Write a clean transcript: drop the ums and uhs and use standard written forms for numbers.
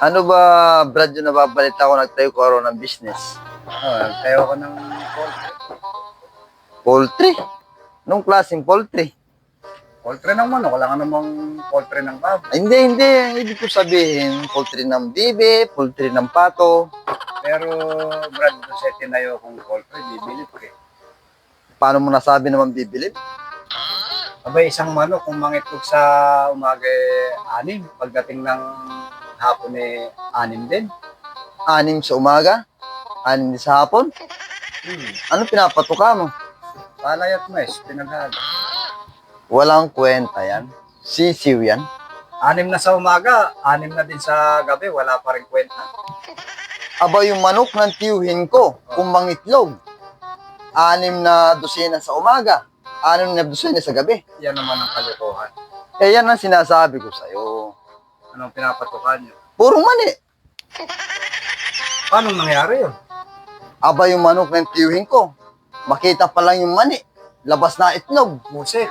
Ano ba, Brad, yung nababalita ko nagtayo ko araw ng business? Nagtayo ko ng poultry. Poultry? Anong klaseng poultry? Poultry ng manok, wala ka namang poultry ng baboy. Ay, hindi. Ang ibig ko sabihin, poultry ng bibe, poultry ng pato. Pero, Brad, doon sa tinayo kong poultry, bibili ko eh. Paano mo nasabi naman bibilib? Abay, isang manok, kung mangitlog sa umaga, 6. Pagdating ng hapon, 6 din. 6 sa umaga? 6 din sa hapon? Ano pinapatuka mo? Palay at mais, pinaghalo. Walang kwenta yan. Sisiw yan. 6 na sa umaga, 6 na din sa gabi, wala pa rin kwenta. Aba yung manok ng tiyuhin ko, kung mangitlog. 6 na dosena sa umaga, 6 na dosena sa gabi. Yan naman ang kalokohan. Eh yan ang sinasabi ko sa'yo. Anong pinapatukan nyo? Puro mani. Paano nangyari yun? Aba yung manok ng tiyuhin ko, makita pa lang yung mani, labas na itlog. Musik.